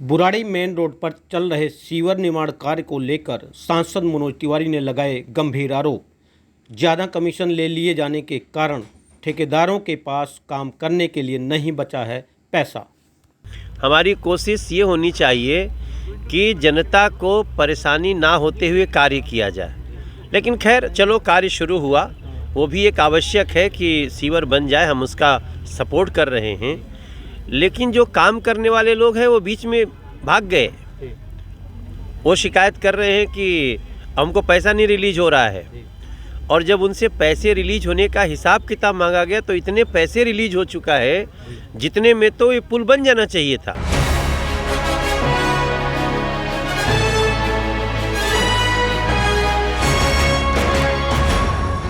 Burari main road पर चल रहे सीवर निर्माण कार्य को लेकर सांसद मनोज तिवारी ने लगाए गंभीर आरोप। ज़्यादा कमीशन ले लिए जाने के कारण ठेकेदारों के पास काम करने के लिए नहीं बचा है पैसा। हमारी कोशिश ये होनी चाहिए कि जनता को परेशानी ना होते हुए कार्य किया जाए, लेकिन खैर चलो कार्य शुरू हुआ, वो भी एक आवश्यक है कि सीवर बन जाए, हम उसका सपोर्ट कर रहे हैं। लेकिन जो काम करने वाले लोग हैं वो बीच में भाग गए, वो शिकायत कर रहे हैं कि हमको पैसा नहीं रिलीज हो रहा है, और जब उनसे पैसे रिलीज होने का हिसाब किताब मांगा गया तो इतने पैसे रिलीज हो चुका है जितने में तो ये पुल बन जाना चाहिए था।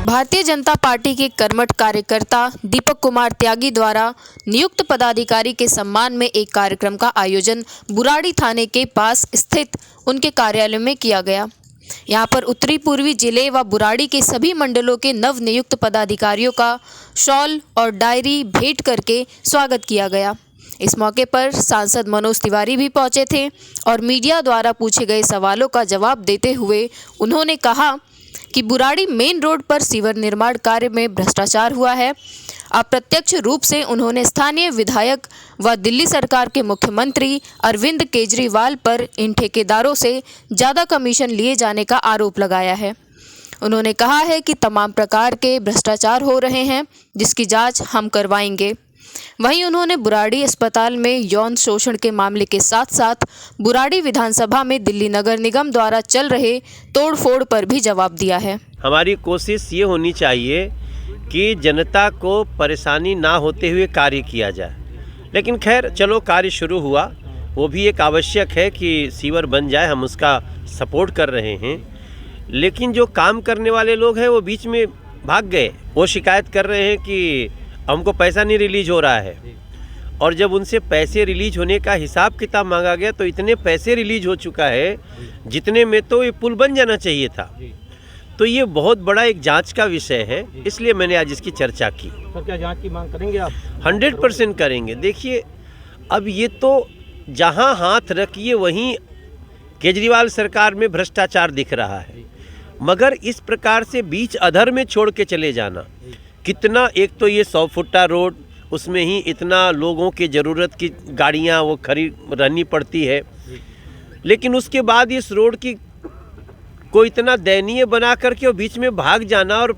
भारतीय जनता पार्टी के कर्मठ कार्यकर्ता दीपक कुमार त्यागी द्वारा नियुक्त पदाधिकारी के सम्मान में एक कार्यक्रम का आयोजन बुराड़ी थाने के पास स्थित उनके कार्यालय में किया गया। यहां पर उत्तरी पूर्वी जिले व बुराड़ी के सभी मंडलों के नव नियुक्त पदाधिकारियों का शॉल और डायरी भेंट करके स्वागत किया गया। इस मौके पर सांसद मनोज तिवारी भी पहुंचे थे और मीडिया द्वारा पूछे गए सवालों का जवाब देते हुए उन्होंने कहा कि बुराड़ी मेन रोड पर सीवर निर्माण कार्य में भ्रष्टाचार हुआ है। अप्रत्यक्ष रूप से उन्होंने स्थानीय विधायक व दिल्ली सरकार के मुख्यमंत्री अरविंद केजरीवाल पर इन ठेकेदारों से ज़्यादा कमीशन लिए जाने का आरोप लगाया है। उन्होंने कहा है कि तमाम प्रकार के भ्रष्टाचार हो रहे हैं, जिसकी जांच हम करवाएंगे। वहीं उन्होंने बुराड़ी अस्पताल में यौन शोषण के मामले के साथ साथ बुराड़ी विधानसभा में दिल्ली नगर निगम द्वारा चल रहे तोड़फोड़ पर भी जवाब दिया है। हमारी कोशिश ये होनी चाहिए कि जनता को परेशानी ना होते हुए कार्य किया जाए, लेकिन खैर चलो कार्य शुरू हुआ, वो भी एक आवश्यक है कि सीवर बन जाए, हम उसका सपोर्ट कर रहे हैं। लेकिन जो काम करने वाले लोग हैं वो बीच में भाग गए, वो शिकायत कर रहे हैं कि हमको पैसा नहीं रिलीज हो रहा है, और जब उनसे पैसे रिलीज होने का हिसाब किताब मांगा गया तो इतने पैसे रिलीज हो चुका है जितने में तो ये पुल बन जाना चाहिए था। तो ये बहुत बड़ा एक जांच का विषय है, इसलिए मैंने आज इसकी चर्चा की। सर, क्या जांच की मांग करेंगे आप? 100% करेंगे। देखिए, अब ये तो जहां हाथ रखिए वहीं केजरीवाल सरकार में भ्रष्टाचार दिख रहा है, मगर इस प्रकार से बीच अधर में छोड़ के चले जाना कितना, एक तो ये 100 फुट्टा रोड, उसमें ही इतना लोगों की ज़रूरत की गाड़ियां वो रहनी पड़ती है, लेकिन उसके बाद इस रोड की को इतना दयनीय बना करके और बीच में भाग जाना और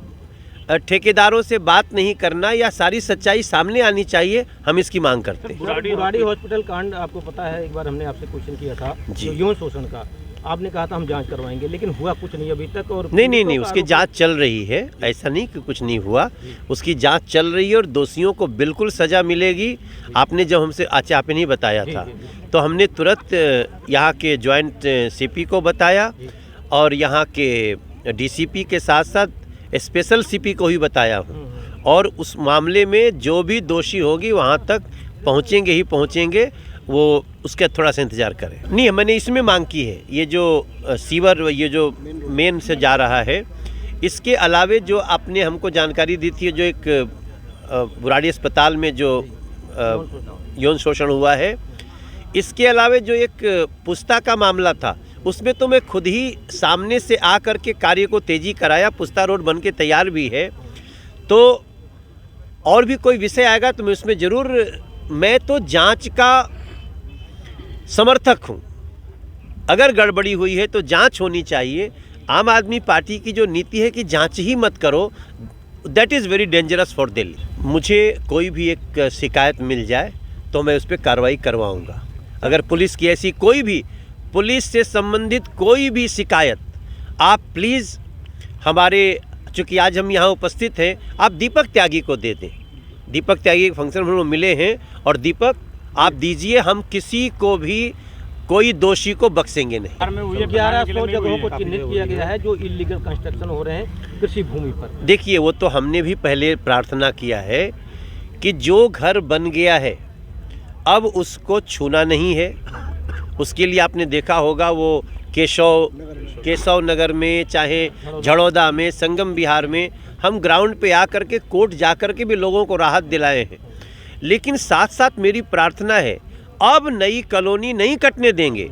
ठेकेदारों से बात नहीं करना, या सारी सच्चाई सामने आनी चाहिए, हम इसकी मांग करते हैं। बुराड़ी हॉस्पिटल कांड आपको पता है, एक बार हमने आपसे क्वेश्चन किया था यौन शोषण का, आपने कहा था हम जांच करवाएंगे, लेकिन हुआ कुछ नहीं अभी तक। और नहीं, उसकी जांच चल रही है, ऐसा नहीं कि कुछ नहीं हुआ, उसकी जांच चल रही है और दोषियों को बिल्कुल सज़ा मिलेगी। आपने जब हमसे आपने नहीं बताया था तो हमने तुरंत यहाँ के जॉइंट सीपी को बताया और यहाँ के डीसीपी के साथ साथ स्पेशल सीपी को ही बताया हूँ, और उस मामले में जो भी दोषी होगी वहाँ तक पहुँचेंगे ही पहुँचेंगे, वो उसका थोड़ा सा इंतज़ार करें। नहीं, मैंने इसमें मांग की है, ये जो सीवर ये जो मेन से जा रहा है, इसके अलावे जो आपने हमको जानकारी दी थी, जो एक बुराड़ी अस्पताल में जो यौन शोषण हुआ है, इसके अलावे जो एक पुस्ता का मामला था, उसमें तो मैं खुद ही सामने से आ कर के कार्य को तेज़ी कराया, पुस्ता रोड बन के तैयार भी है। तो और भी कोई विषय आएगा तो मैं उसमें ज़रूर, मैं तो जांच का समर्थक हूँ। अगर गड़बड़ी हुई है तो जांच होनी चाहिए। आम आदमी पार्टी की जो नीति है कि जांच ही मत करो, that is very dangerous for Delhi. मुझे कोई भी एक शिकायत मिल जाए तो मैं उस पर कार्रवाई करवाऊँगा। अगर पुलिस की ऐसी कोई भी, पुलिस से संबंधित कोई भी शिकायत, आप प्लीज़ हमारे, चूँकि आज हम यहाँ उपस्थित हैं, आप दीपक त्यागी को दे दें। दीपक त्यागी के फंक्शन में मिले हैं, और दीपक आप दीजिए, हम किसी को भी, कोई दोषी को बख्शेंगे नहीं। 1100 जगहों को चिन्हित किया गया है जो इलीगल कंस्ट्रक्शन हो रहे हैं कृषि भूमि पर। देखिए, वो तो हमने भी पहले प्रार्थना किया है कि जो घर बन गया है अब उसको छूना नहीं है। उसके लिए आपने देखा होगा वो केशव नगर में, चाहे झड़ौदा में, संगम बिहार में, हम ग्राउंड पे आकर के, कोर्ट जा कर के भी लोगों को राहत दिलाए हैं। लेकिन साथ साथ मेरी प्रार्थना है, अब नई कॉलोनी नहीं कटने देंगे।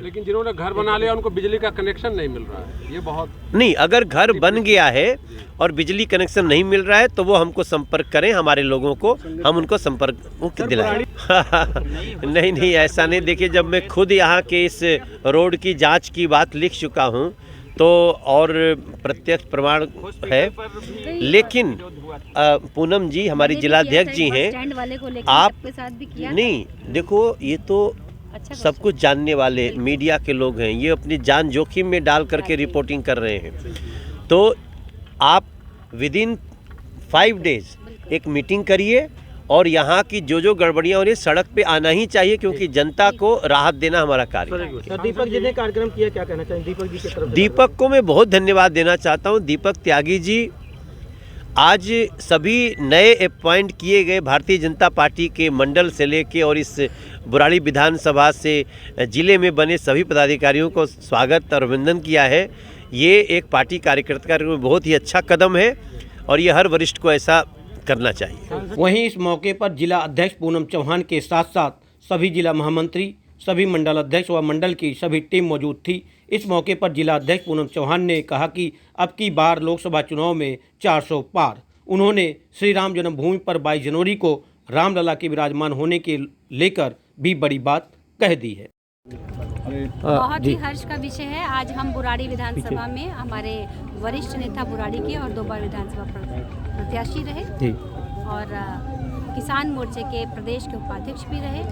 लेकिन जिन्होंने घर बना लिया उनको बिजली का कनेक्शन नहीं मिल रहा है, ये बहुत नहीं, अगर घर बन गया है और बिजली कनेक्शन नहीं मिल रहा है तो वो हमको संपर्क करें, हमारे लोगों को, हम उनको संपर्क दिलाएं। नहीं, ऐसा नहीं। देखिए, जब मैं खुद यहाँ के इस रोड की जांच की बात लिख चुका हूँ तो और प्रत्यक्ष प्रमाण है। लेकिन पूनम जी हमारी जिलाध्यक्ष जी हैं, आप नहीं, देखो ये तो सब कुछ जानने वाले मीडिया के लोग हैं, ये अपनी जान जोखिम में डाल करके रिपोर्टिंग कर रहे हैं। तो आप विदिन 5 डेज एक मीटिंग करिए और यहाँ की जो गड़बड़ियाँ हो रही है सड़क पे आना ही चाहिए, क्योंकि जनता को राहत देना हमारा कार्य है। दीपक जी ने कार्यक्रम किया, क्या कहना चाहिए दीपक जी की तरफ? दीपक को मैं बहुत धन्यवाद देना चाहता हूँ। दीपक त्यागी जी आज सभी नए अपॉइंट किए गए भारतीय जनता पार्टी के मंडल से लेके और इस बुराड़ी विधानसभा से जिले में बने सभी पदाधिकारियों को स्वागत और अभिनंदन किया है। ये एक पार्टी कार्यकर्ता का बहुत ही अच्छा कदम है और ये हर वरिष्ठ को ऐसा करना चाहिए। वहीं इस मौके पर जिला अध्यक्ष पूनम चौहान के साथ साथ सभी जिला महामंत्री, सभी मंडल अध्यक्ष व मंडल की सभी टीम मौजूद थी। इस मौके पर जिला अध्यक्ष पूनम चौहान ने कहा कि अब की बार लोकसभा चुनाव में 400 पार। उन्होंने श्री राम जन्मभूमि पर 22 जनवरी को रामलला के विराजमान होने के लेकर भी बड़ी बात कह दी है। बहुत ही हर्ष का विषय है। आज हम बुराड़ी विधानसभा में हमारे वरिष्ठ नेता बुराड़ी के और 2 बार विधानसभा प्रत्याशी रहे और किसान मोर्चे के प्रदेश के उपाध्यक्ष भी रहे।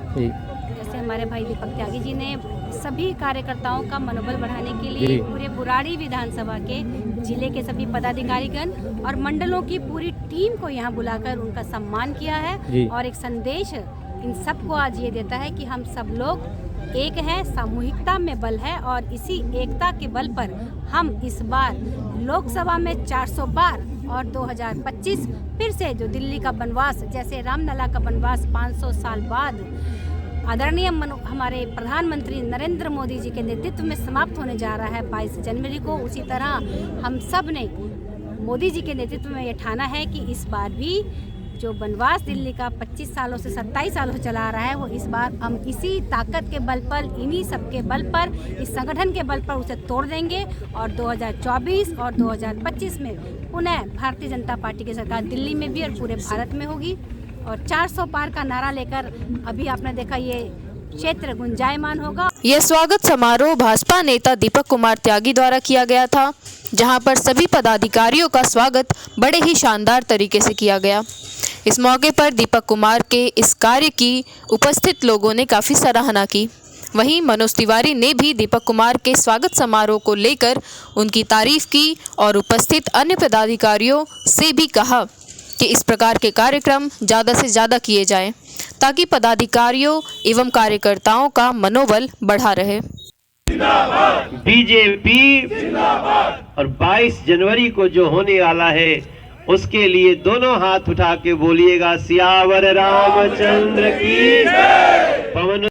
जैसे हमारे भाई दीपक त्यागी जी ने सभी कार्यकर्ताओं का मनोबल बढ़ाने के लिए पूरे बुराड़ी विधानसभा के जिले के सभी पदाधिकारीगण और मंडलों की पूरी टीम को यहाँ बुलाकर उनका सम्मान किया है और एक संदेश इन सबको आज ये देता है कि हम सब लोग एक है, सामूहिकता में बल है और इसी एकता के बल पर हम इस बार लोकसभा में 400 पार और 2025 फिर से जो दिल्ली का वनवास, जैसे रामलला का वनवास 500 साल बाद आदरणीय हमारे प्रधानमंत्री नरेंद्र मोदी जी के नेतृत्व में समाप्त होने जा रहा है 22 जनवरी को, उसी तरह हम सब ने मोदी जी के नेतृत्व में ये ठाना है कि इस बार भी जो वनवास दिल्ली का 25 सालों से 27 सालों से चला रहा है वो इस बार हम इसी ताकत के बल पर, इन्हीं सब के बल पर, इस संगठन के बल पर उसे तोड़ देंगे और 2024 और 2025 में पुनः भारतीय जनता पार्टी की सरकार दिल्ली में भी और पूरे भारत में होगी। और 400 पार का नारा लेकर अभी आपने देखा ये क्षेत्र गुंजायमान होगा। यह स्वागत समारोह भाजपा नेता दीपक कुमार त्यागी द्वारा किया गया था, जहां पर सभी पदाधिकारियों का स्वागत बड़े ही शानदार तरीके से किया गया। इस मौके पर दीपक कुमार के इस कार्य की उपस्थित लोगों ने काफ़ी सराहना की। वहीं मनोज तिवारी ने भी दीपक कुमार के स्वागत समारोह को लेकर उनकी तारीफ की और उपस्थित अन्य पदाधिकारियों से भी कहा कि इस प्रकार के कार्यक्रम ज़्यादा से ज़्यादा किए जाएं ताकि पदाधिकारियों एवं कार्यकर्ताओं का मनोबल बढ़ा रहे। बीजेपी और 22 जनवरी को जो होने वाला है उसके लिए दोनों हाथ उठा के बोलिएगा, सियावर रामचंद्र की जय। पवन